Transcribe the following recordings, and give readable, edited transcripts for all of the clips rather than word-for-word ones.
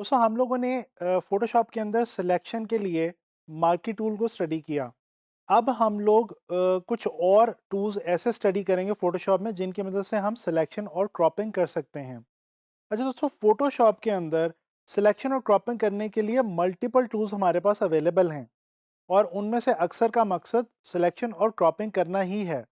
दोस्तों हम लोगों ने फ़ोटोशॉप के अंदर सिलेक्शन के लिए मार्की टूल को स्टडी किया। अब हम लोग कुछ और टूल्स ऐसे स्टडी करेंगे फ़ोटोशॉप में जिनकी मदद से हम सिलेक्शन और क्रॉपिंग कर सकते हैं। अच्छा दोस्तों, फ़ोटोशॉप के अंदर सिलेक्शन और क्रॉपिंग करने के लिए मल्टीपल टूल्स हमारे पास अवेलेबल हैं और उनमें से अक्सर का मकसद सिलेक्शन और क्रॉपिंग करना ही है।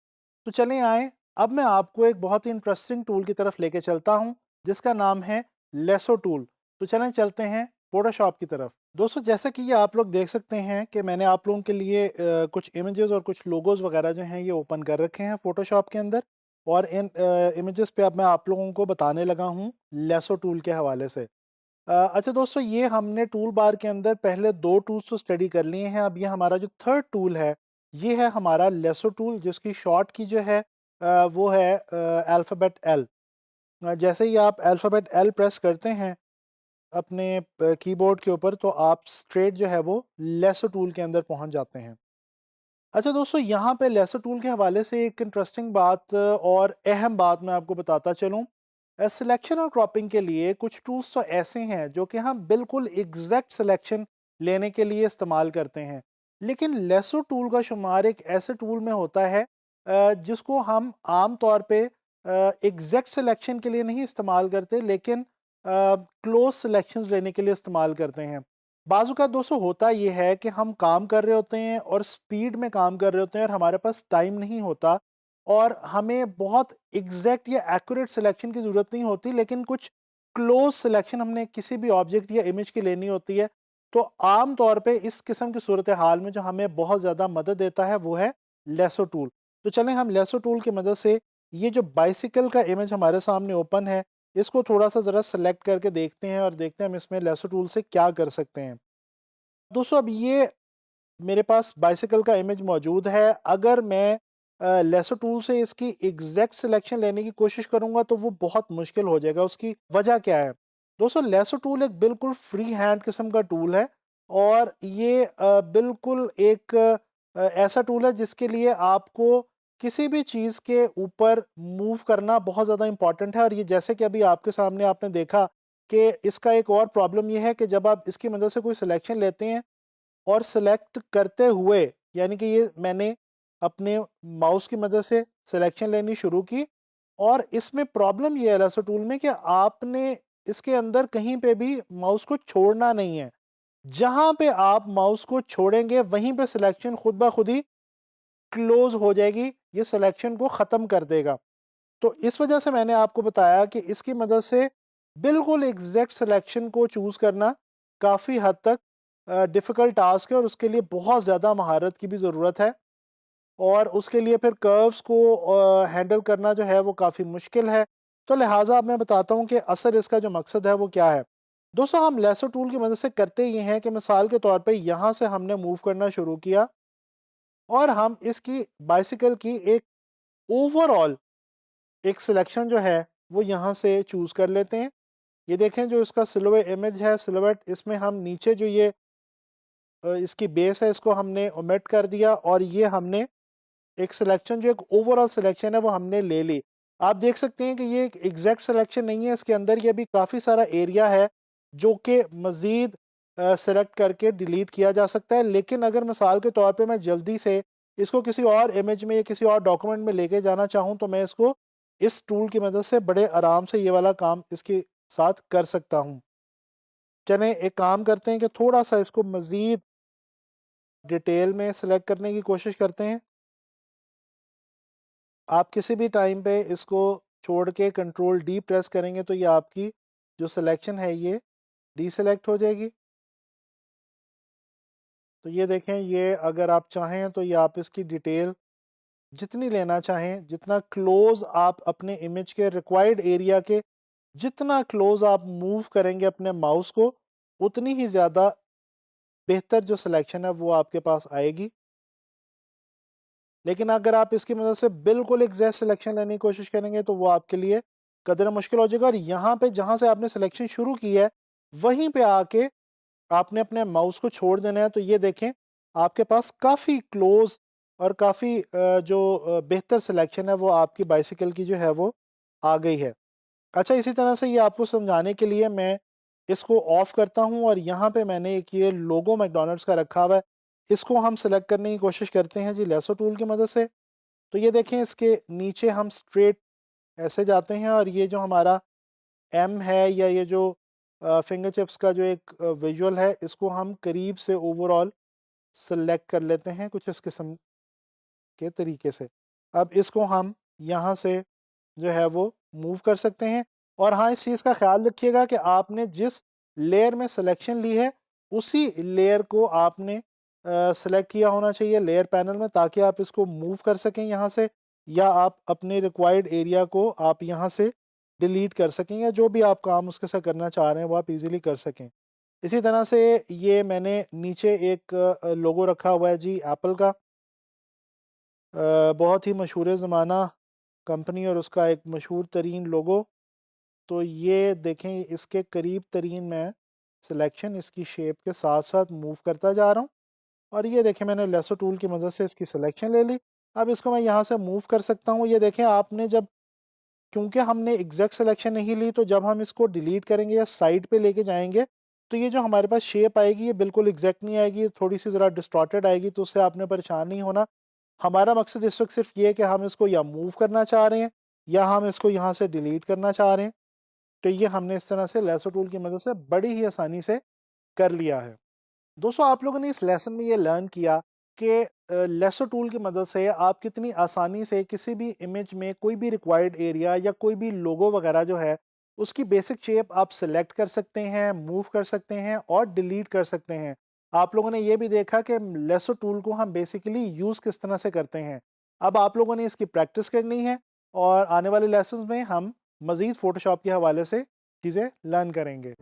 तो चलें आएँ, अब मैं आपको एक बहुत ही इंटरेस्टिंग टूल की तरफ लेके चलता हूँ जिसका नाम है लेसो टूल। तो चलें चलते हैं फ़ोटोशॉप की तरफ। दोस्तों जैसा कि ये आप लोग देख सकते हैं कि मैंने आप लोगों के लिए कुछ इमेजेस और कुछ लोगोस वगैरह जो हैं ये ओपन कर रखे हैं फ़ोटोशॉप के अंदर और इन इमेजेस पे अब मैं आप लोगों को बताने लगा हूँ लेसो टूल के हवाले से। अच्छा दोस्तों, ये हमने टूल बार के अंदर पहले 2 टूल्स तो स्टडी कर लिए हैं। अब ये हमारा जो थर्ड टूल है, ये है हमारा लेसो टूल जिसकी शॉर्ट की जो है वो है अल्फ़ाबेट एल। जैसे ही आप अल्फ़ाबेट एल प्रेस करते हैं अपने कीबोर्ड के ऊपर तो आप स्ट्रेट जो है वो लेसो टूल के अंदर पहुंच जाते हैं। अच्छा दोस्तों, यहाँ पे लेसर टूल के हवाले से एक इंटरेस्टिंग बात और अहम बात मैं आपको बताता चलूँ। सिलेक्शन और क्रॉपिंग के लिए कुछ टूल्स तो ऐसे हैं जो कि हम बिल्कुल एग्जैक्ट सिलेक्शन लेने के लिए इस्तेमाल करते हैं। लेकिन लेसर टूल का शुमार एक ऐसे टूल में होता है जिसको हम आम तौर पे एग्जैक्ट सिलेक्शन के लिए नहीं इस्तेमाल करते, लेकिन क्लोज सिलेक्शंस लेने के लिए इस्तेमाल करते हैं। बाज़ दोस्तों होता ये है कि हम काम कर रहे होते हैं और स्पीड में काम कर रहे होते हैं और हमारे पास टाइम नहीं होता और हमें बहुत एग्जैक्ट या एक्यूरेट सिलेक्शन की ज़रूरत नहीं होती, लेकिन कुछ क्लोज सिलेक्शन हमने किसी भी ऑब्जेक्ट या इमेज की लेनी होती है। तो आम तौर पे इस किस्म की सूरत हाल में जो हमें बहुत ज़्यादा मदद देता है वो है लेसो टूल। तो चलें हम लेसो टूल की मदद से ये जो बाइसिकल का इमेज हमारे सामने ओपन है, इसको थोड़ा-सा ज़रा सेलेक्ट करके देखते हैं और देखते हैं हम इसमें लेसो टूल से क्या कर सकते हैं। दोस्तों अब ये मेरे पास बाइसिकल का इमेज मौजूद है। अगर मैं लेसो टूल से इसकी एग्ज़ैक्ट सिलेक्शन लेने की कोशिश करूँगा तो वो बहुत मुश्किल हो जाएगा। उसकी वजह क्या है? दोस्तों लेसो टूल एक बिल्कुल फ्री हैंड किस्म का टूल है और ये बिल्कुल एक ऐसा टूल है जिसके लिए आपको किसी भी चीज़ के ऊपर मूव करना बहुत ज़्यादा इम्पोर्टेंट है। और ये जैसे कि अभी आपके सामने आपने देखा कि इसका एक और प्रॉब्लम ये है कि जब आप इसकी मदद से कोई सिलेक्शन लेते हैं और सेलेक्ट करते हुए, यानी कि ये मैंने अपने माउस की मदद से सिलेक्शन लेनी शुरू की और इसमें प्रॉब्लम ये है लेसो टूल में कि आपने इसके अंदर कहीं पे भी माउस को छोड़ना नहीं है। जहां पे आप माउस को छोड़ेंगे वहीं पे सिलेक्शन खुद ब खुद ही क्लोज हो जाएगी, ये सिलेक्शन को ख़त्म कर देगा। तो इस वजह से मैंने आपको बताया कि इसकी मदद से बिल्कुल एग्जैक्ट सिलेक्शन को चूज़ करना काफ़ी हद तक डिफ़िकल्ट टास्क है और उसके लिए बहुत ज़्यादा महारत की भी ज़रूरत है और उसके लिए फिर कर्व्स को हैंडल करना जो है वो काफ़ी मुश्किल है। तो लिहाजा अब मैं बताता हूँ कि असल इसका जो मकसद है वो क्या है। दोस्तों हम लेसो टूल की मदद से करते ये हैं कि मिसाल के तौर पे यहाँ से हमने मूव करना शुरू किया और हम इसकी बाइसिकल की एक ओवरऑल एक सिलेक्शन जो है वो यहाँ से चूज़ कर लेते हैं। ये देखें जो इसका सिलुएट इमेज है, सिलुएट, इसमें हम नीचे जो ये इसकी बेस है इसको हमने ओमिट कर दिया और ये हमने एक सिलेक्शन जो एक ओवरऑल सिलेक्शन है वो हमने ले ली। आप देख सकते हैं कि ये एक एग्जैक्ट सिलेक्शन नहीं है, इसके अंदर ये भी काफ़ी सारा एरिया है जो कि मज़ीद सेलेक्ट करके डिलीट किया जा सकता है। लेकिन अगर मिसाल के तौर पे मैं जल्दी से इसको किसी और इमेज में या किसी और डॉक्यूमेंट में लेके जाना चाहूँ तो मैं इसको इस टूल की मदद से बड़े आराम से ये वाला काम इसके साथ कर सकता हूँ। चलें एक काम करते हैं कि थोड़ा-सा इसको मज़ीद डिटेल में सेलेक्ट करने की कोशिश करते हैं। आप किसी भी टाइम पे इसको छोड़ के कंट्रोल डी प्रेस करेंगे तो ये आपकी जो सिलेक्शन है ये डीसेलेक्ट हो जाएगी। तो ये देखें, ये अगर आप चाहें तो ये आप इसकी डिटेल जितनी लेना चाहें, जितना क्लोज आप अपने इमेज के रिक्वायर्ड एरिया के जितना क्लोज आप मूव करेंगे अपने माउस को, उतनी ही ज़्यादा बेहतर जो सिलेक्शन है वो आपके पास आएगी। लेकिन अगर आप इसकी मदद से बिल्कुल एग्जैक्ट सिलेक्शन लेने की कोशिश करेंगे तो वो आपके लिए कदर मुश्किल हो जाएगा और यहाँ पे जहाँ से आपने सिलेक्शन शुरू की है वहीं पे आके आपने अपने माउस को छोड़ देना है। तो ये देखें आपके पास काफ़ी क्लोज और काफ़ी जो बेहतर सिलेक्शन है वो आपकी बाइसिकल की जो है वो आ गई है। अच्छा, इसी तरह से ये आपको समझाने के लिए मैं इसको ऑफ करता हूँ और यहाँ पे मैंने एक ये लोगो मैकडॉनल्ड्स का रखा हुआ है, इसको हम सेलेक्ट करने की कोशिश करते हैं जी लेसो टूल की मदद से। तो ये देखें इसके नीचे हम स्ट्रेट ऐसे जाते हैं और ये जो हमारा एम है या ये जो फिंगर चिप्स का जो एक विजुअल है, इसको हम करीब से ओवरऑल सेलेक्ट कर लेते हैं कुछ इस किस्म के तरीके से। अब इसको हम यहाँ से जो है वो मूव कर सकते हैं। और हाँ, इस चीज़ का ख्याल रखिएगा कि आपने जिस लेयर में सिलेक्शन ली है उसी लेयर को आपने सेलेक्ट किया होना चाहिए लेयर पैनल में, ताकि आप इसको मूव कर सकें यहाँ से, या आप अपने रिक्वायर्ड एरिया को आप यहाँ से डिलीट कर सकें, या जो भी आप काम उसके साथ करना चाह रहे हैं वो आप इजीली कर सकें। इसी तरह से ये मैंने नीचे एक लोगो रखा हुआ है जी एप्पल का, बहुत ही मशहूर ज़माना कंपनी और उसका एक मशहूर तरीन लोगो। तो ये देखें इसके करीब तरीन मैं सिलेक्शन इसकी शेप के साथ साथ मूव करता जा रहा हूँ और ये देखें मैंने लेसो टूल की मदद से इसकी सिलेक्शन ले ली। अब इसको मैं यहाँ से मूव कर सकता हूँ। ये देखें आपने जब, क्योंकि हमने एग्जैक्ट सिलेक्शन नहीं ली, तो जब हम इसको डिलीट करेंगे या साइड पे लेके जाएंगे तो ये जो हमारे पास शेप आएगी ये बिल्कुल एग्जैक्ट नहीं आएगी, थोड़ी सी ज़रा डिस्टॉर्टेड आएगी। तो उससे आपने परेशान नहीं होना। हमारा मकसद इस वक्त सिर्फ ये है कि हम इसको या मूव करना चाह रहे हैं या हम इसको यहाँ से डिलीट करना चाह रहे हैं। तो ये हमने इस तरह से लेसो टूल की मदद से बड़ी ही आसानी से कर लिया है। दोस्तों, आप लोगों ने इस लेसन में ये लर्न किया कि लेसो टूल की मदद से आप कितनी आसानी से किसी भी इमेज में कोई भी रिक्वायर्ड एरिया या कोई भी लोगो वगैरह जो है उसकी बेसिक शेप आप सेलेक्ट कर सकते हैं, मूव कर सकते हैं और डिलीट कर सकते हैं। आप लोगों ने ये भी देखा कि लेसो टूल को हम बेसिकली यूज़ किस तरह से करते हैं। अब आप लोगों ने इसकी प्रैक्टिस करनी है और आने वाले लेसन में हम मज़ीद फ़ोटोशॉप के हवाले से चीज़ें लर्न करेंगे।